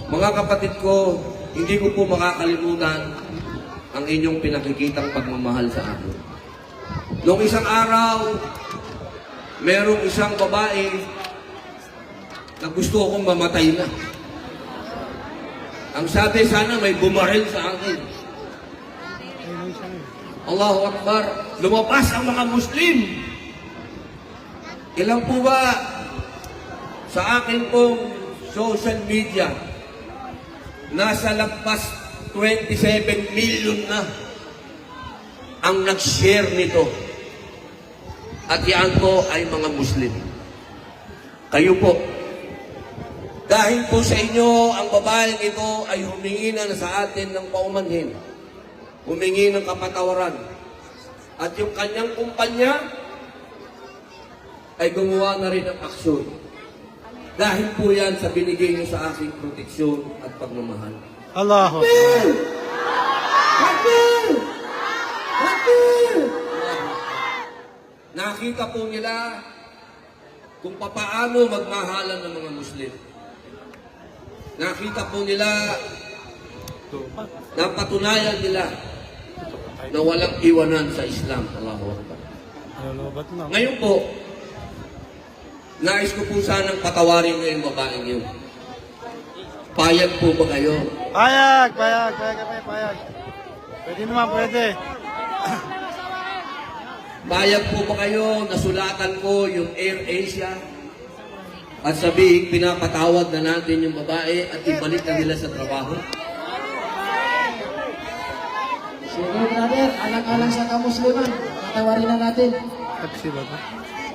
Mga kapatid ko, hindi ko po makakalimutan ang inyong pinakikitang pagmamahal sa akin. Noong isang araw, merong isang babae na gusto akong mamatay na. Ang sabi, sana may bumaril sa akin. Allahu Akbar, lumabas ang mga Muslim. Ilan po ba sa akin pong social media, nasa lagpas 27 million na ang nag-share nito. At yan po ay mga Muslim. Kayo po. Dahil po sa inyo, ang babaeng ito ay humingi na sa atin ng paumanhin. Humingi ng kapatawaran. At yung kanyang kumpanya ay gumawa na rin ng aksyon. Dahil po yan sa binigay niyo sa aking proteksyon at pagmamahal. Allahu Akbar! Akbar! Akbar! Nakita po nila kung papaano magmahalan ng mga Muslim. Nakita po nila, napatunayan nila na walang iwanan sa Islam. Allahu Akbar. Ngayon po, nais ko po sanang patawarin niyo yung babaeng yun. Payag po ba kayo? Payag. Pwede naman, pwede. Payag po ba kayo na sulatan ko yung AirAsia at sabihin pinapatawad na natin yung babae at ibalik na nila sa trabaho? Sige, brother, alang-alang sa kamusliman, patawarin na natin.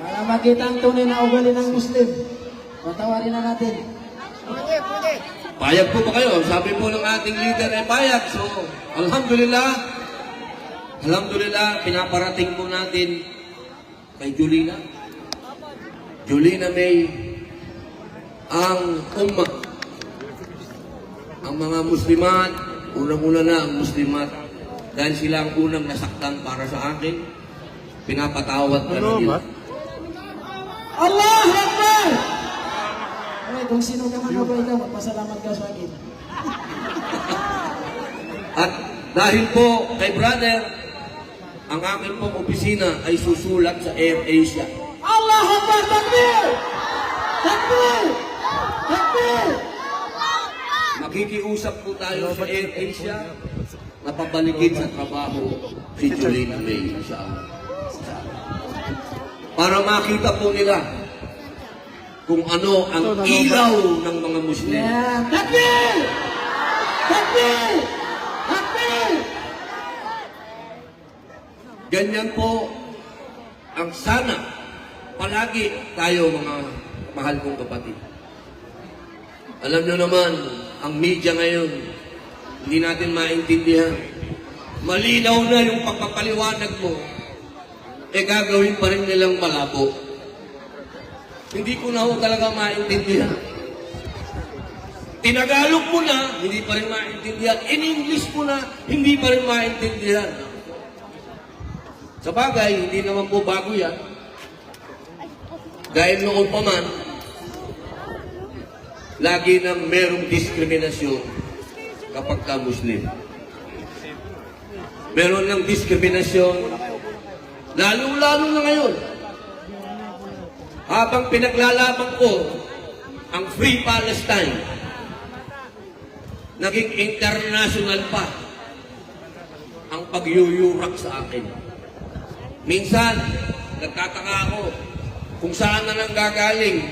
Para makita ang tunay na ugali ng Muslim, patawarin na natin. Payag po ba kayo? Sabi po ng ating leader ay payag. So, Alhamdulillah, pinaparating po natin kay Julina. Julina May, ang ummah, ang mga Muslimat, unang-una na ang Muslimat, dahil sila ang unang nasaktan para sa akin, pinapatawad na nila. Allah Akbar! Ay, kung sino naman ako ikaw, magpasalamat ka sa akin. At dahil po kay brother, ang aking pong opisina ay susulat sa AirAsia. Allah Akbar! Takbir! Takbir! Takbir! Makikiusap po tayo sa AirAsia na pabalikin sa trabaho si Julina May. Para makita po nila kung ano ang ilaw ng mga Muslim. Yeah. Takbir! Takbir! Takbir! Ganyan po ang sana palagi tayo mga mahal kong kapatid. Alam nyo naman, ang media ngayon, hindi natin maintindihan. Malinaw na yung pagpapaliwanag mo, gagawin pa rin nilang malabo. Hindi ko na ho talaga maintindihan. Tinagalog mo na, hindi pa rin maintindihan. In English mo na, hindi pa rin maintindihan. Sa bagay, hindi naman po bago yan. Dahil noon pa man, lagi nang merong diskriminasyon kapag ka Muslim. Meron ng diskriminasyon, lalo-lalo na ngayon. Habang pinaglalaban ko ang Free Palestine, naging international pa ang pagyuyurak sa akin. Minsan, nagtataka ako kung saan na nang gagaling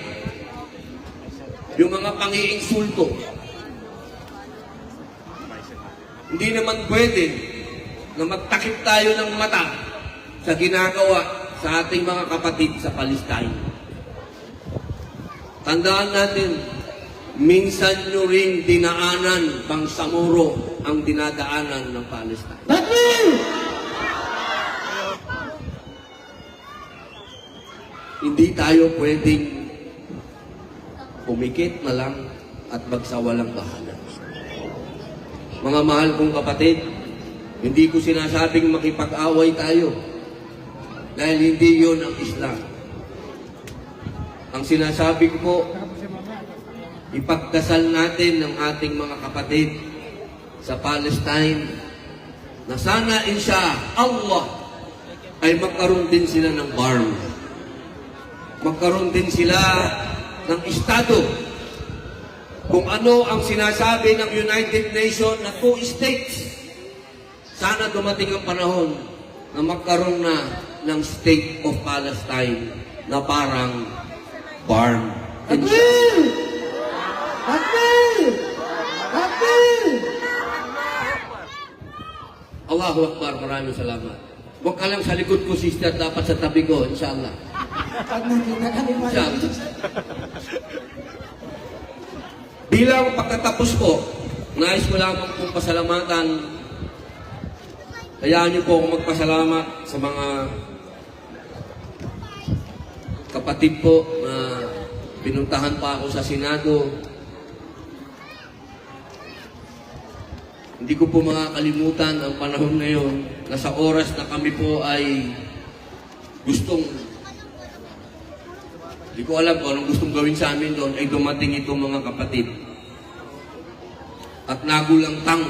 yung mga pangiinsulto. Hindi naman pwede na magtakip tayo ng mata sa ginagawa sa ating mga kapatid sa Palestine. Tandaan natin, minsan nyo rin dinaanan pang samuro ang dinadaanan ng Palestine. Hindi tayo pwedeng umikit na lang at magsawalang bahala. Mga mahal kong kapatid, hindi ko sinasabing makipag-away tayo dahil hindi yon ang Islam. Ang sinasabi ko po, ipagdasal natin ng ating mga kapatid sa Palestine na sana insya Allah ay magkaroon din sila ng barm. Magkaroon din sila ng estado. Kung ano ang sinasabi ng United Nations na 2 states, sana dumating ang panahon na magkaroon na ng State of Palestine na parang barm. Takbir! Takbir! Takbir! Allahu Akbar, maraming salamat. Huwag ka lang sa likod ko, sister, dapat sa tabi ko, inshallah. Pag nakita ka ni Maria. Inshallah. Bilang pagkatapos po, nais ko lamang pong pasalamatan. Hayaan niyo po akong magpasalamat sa mga kapatid po na pinuntahan pa ako sa Senado. Hindi ko po makakalimutan ang panahon na yun na sa oras na kami po ay gustong, hindi ko alam kung anong gustong gawin sa amin doon, ay dumating itong mga kapatid. At nagulangtang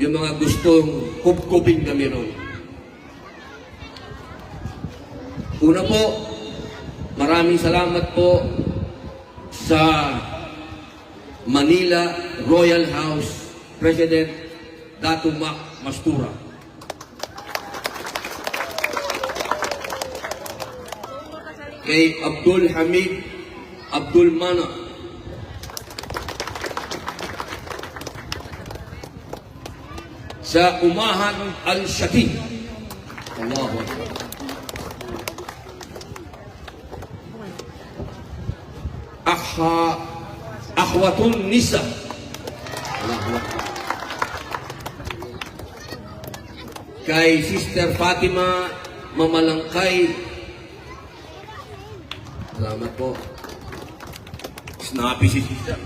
yung mga gustong kubkubing kami ron. Una po, maraming salamat po sa Manila Royal House President Dato Mac Mastura. Kay Abdul Hamid Abdul Mana. Sa Umahan Al-Shati. Allahu Akbar. Akhwatun Nisa. Allahu Akbar. Kay Sister Fatima Mamalangkay. Salamat po. Snappy si Sister.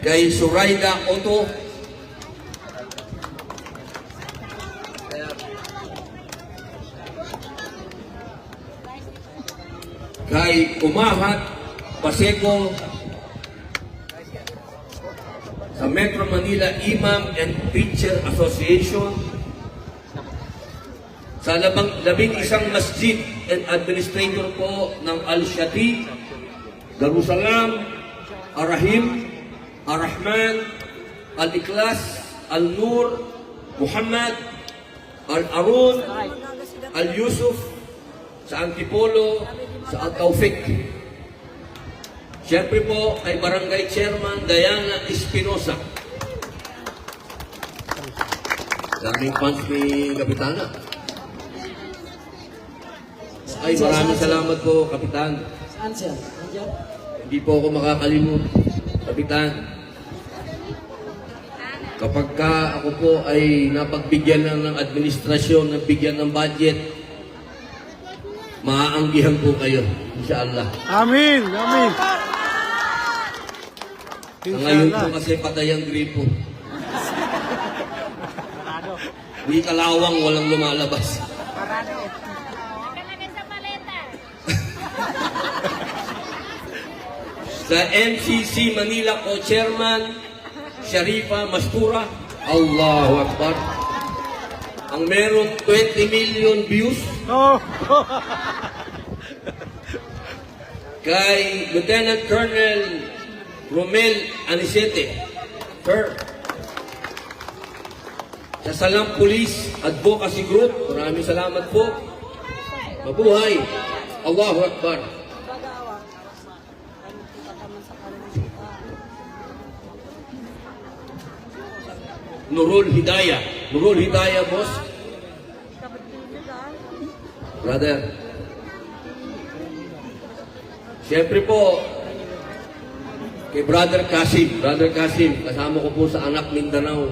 Kay Suraida Oto. Kay Umahat Paseco sa Metro Manila Imam and Preacher Association, sa labing isang masjid and administrator po ng Al-Shati, Darussalam, Ar-Rahim, Ar-Rahman, Al-Ikhlas, Al-Nur, Muhammad, Al-Arun, Al-Yusuf, sa Antipolo, sa Al-Tawfiq. Siyempre po kay Barangay Chairman Diana Espinosa. Daming fans ni Kapitana. Ay, maraming salamat po, Kapitan. Saan siya? Nandiyan? Hindi po ako makakalimut, Kapitan. Kapag ka ako po ay napagbigyan ng administrasyon, nabigyan ng budget, maaanggihan po kayo, inshallah. Amin. Amin. Ngayon po Inshallah. kasi patay ang gripo. Hindi kalawang, walang lumalabas. Nakalagay sa paleta. Sa MCC Manila Co-Chairman, Sharifa Mastura, Allahu Akbar. Ang merong 20 million views. Oh. Kay Lieutenant Colonel Romel Anisete, Sir. Sa Salam Police Advocacy Group, maraming salamat po. Mabuhay. Allahu Akbar. Nurul Hidayah. Nurul Hidayah, boss. Brother. Siyempre po, kay Brother Kasim. Brother Kasim, kasama ko po sa Anak Mindanao.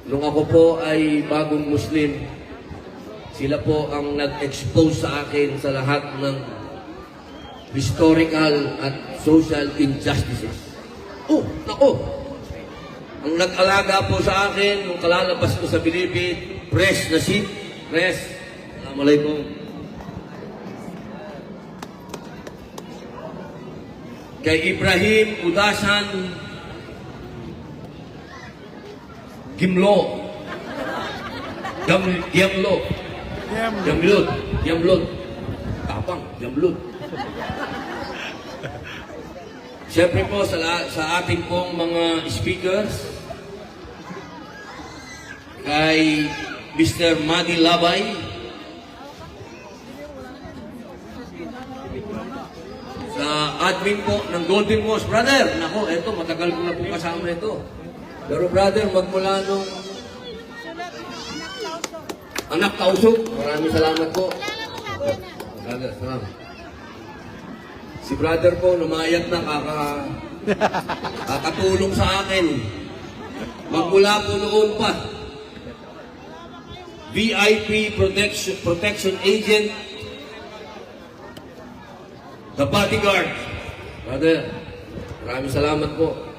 Nung ako po ay bagong Muslim, sila po ang nag-expose sa akin sa lahat ng historical at social injustices. Oh, nako! Ang nag-alaga po sa akin, nung kalalabas ko sa Bilibid, Pres Nasib, Pres, Assalamualaikum. kay Ibrahim Udasan Gimlo. Giamlot. Tapang, Giamlot. Siyempre po sa ating pong mga speakers, kay Mr. Madi Labay, sa admin po ng Golden Moss. Brother, nako, eto, matagal ko na po kasama ito. Pero brother, magmula nung anak kausok, maraming salamat po. Brother, salamat. Si brother po, lumayat na kakatulong sa akin. Magmula po noon pa. VIP protection agent, the bodyguard. Brother, maraming salamat po.